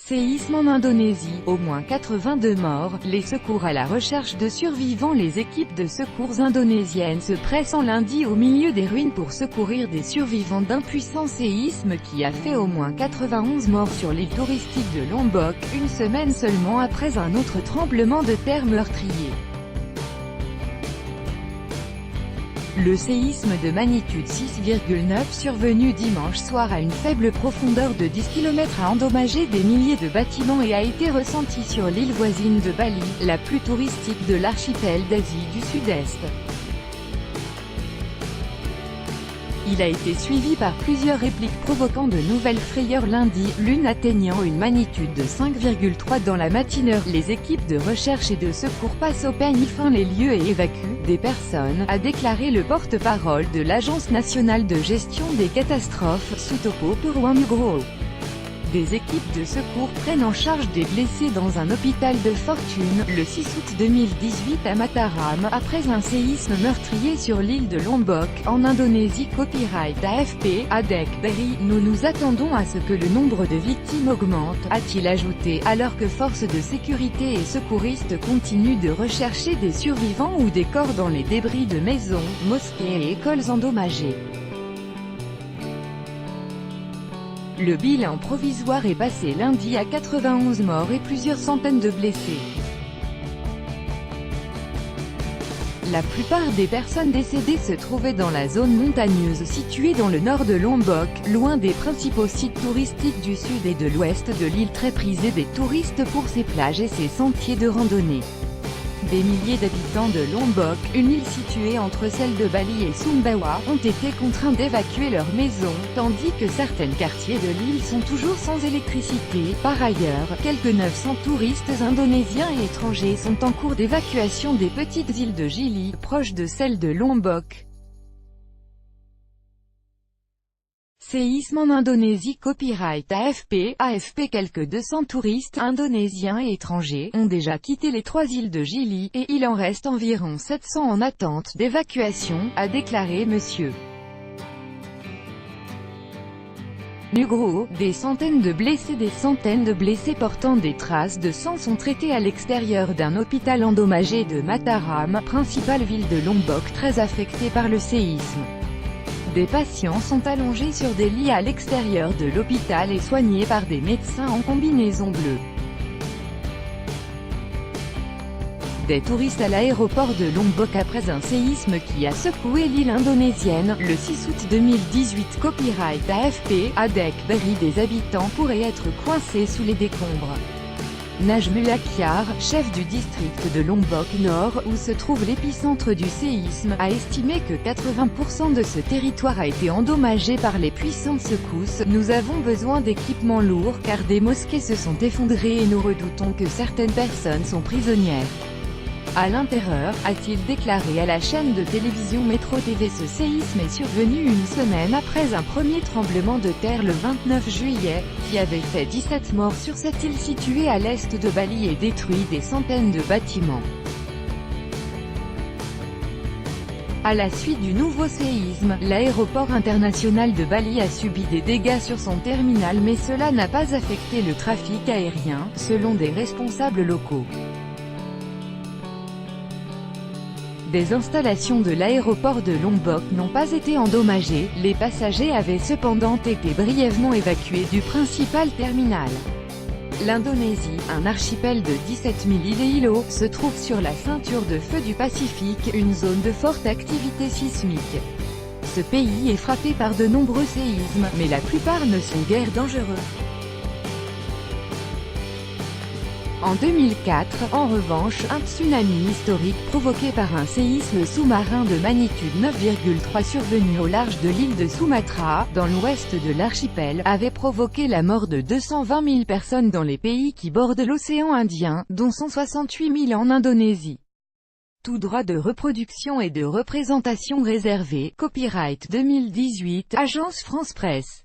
Séisme en Indonésie, au moins 82 morts, les secours à la recherche de survivants. Les équipes de secours indonésiennes se pressent lundi au milieu des ruines pour secourir des survivants d'un puissant séisme qui a fait au moins 91 morts sur l'île touristique de Lombok, une semaine seulement après un autre tremblement de terre meurtrier. Le séisme de magnitude 6,9 survenu dimanche soir à une faible profondeur de 10 km a endommagé des milliers de bâtiments et a été ressenti sur l'île voisine de Bali, la plus touristique de l'archipel d'Asie du Sud-Est. Il a été suivi par plusieurs répliques provoquant de nouvelles frayeurs lundi, l'une atteignant une magnitude de 5,3 dans la matinée. Les équipes de recherche et de secours passent au peigne fin les lieux et évacuent des personnes, a déclaré le porte-parole de l'Agence nationale de gestion des catastrophes, Sutopo Purwo Nugroho. Des équipes de secours prennent en charge des blessés dans un hôpital de Fortune, le 6 août 2018 à Mataram, après un séisme meurtrier sur l'île de Lombok, en Indonésie. Copyright AFP, Adek Berry. Nous nous attendons à ce que le nombre de victimes augmente, a-t-il ajouté, alors que forces de sécurité et secouristes continuent de rechercher des survivants ou des corps dans les débris de maisons, mosquées et écoles endommagées. Le bilan provisoire est passé lundi à 91 morts et plusieurs centaines de blessés. La plupart des personnes décédées se trouvaient dans la zone montagneuse située dans le nord de Lombok, loin des principaux sites touristiques du sud et de l'ouest de l'île, très prisée des touristes pour ses plages et ses sentiers de randonnée. Des milliers d'habitants de Lombok, une île située entre celle de Bali et Sumbawa, ont été contraints d'évacuer leurs maisons, tandis que certains quartiers de l'île sont toujours sans électricité. Par ailleurs, quelques 900 touristes indonésiens et étrangers sont en cours d'évacuation des petites îles de Gili, proches de celle de Lombok. Séisme en Indonésie. Copyright AFP. Quelques 200 touristes indonésiens et étrangers ont déjà quitté les 3 îles de Gili, et il en reste environ 700 en attente d'évacuation, a déclaré M. Nugroho. Des centaines de blessés portant des traces de sang sont traités à l'extérieur d'un hôpital endommagé de Mataram, principale ville de Lombok très affectée par le séisme. Des patients sont allongés sur des lits à l'extérieur de l'hôpital et soignés par des médecins en combinaison bleue. Des touristes à l'aéroport de Lombok après un séisme qui a secoué l'île indonésienne, le 6 août 2018. Copyright AFP, Adek Berry. Des habitants pourraient être coincés sous les décombres. Najmullah Kyar, chef du district de Lombok Nord, où se trouve l'épicentre du séisme, a estimé que 80% de ce territoire a été endommagé par les puissantes secousses. Nous avons besoin d'équipements lourds car des mosquées se sont effondrées et nous redoutons que certaines personnes sont prisonnières à l'intérieur, a-t-il déclaré à la chaîne de télévision Metro TV. Ce séisme est survenu une semaine après un premier tremblement de terre le 29 juillet, qui avait fait 17 morts sur cette île située à l'est de Bali et détruit des centaines de bâtiments. À la suite du nouveau séisme, l'aéroport international de Bali a subi des dégâts sur son terminal, mais cela n'a pas affecté le trafic aérien, selon des responsables locaux. Des installations de l'aéroport de Lombok n'ont pas été endommagées, les passagers avaient cependant été brièvement évacués du principal terminal. L'Indonésie, un archipel de 17 000 îles et îlots, se trouve sur la ceinture de feu du Pacifique, une zone de forte activité sismique. Ce pays est frappé par de nombreux séismes, mais la plupart ne sont guère dangereux. En 2004, en revanche, un tsunami historique provoqué par un séisme sous-marin de magnitude 9,3 survenu au large de l'île de Sumatra, dans l'ouest de l'archipel, avait provoqué la mort de 220 000 personnes dans les pays qui bordent l'océan Indien, dont 168 000 en Indonésie. Tout droit de reproduction et de représentation réservé. Copyright 2018, Agence France Presse.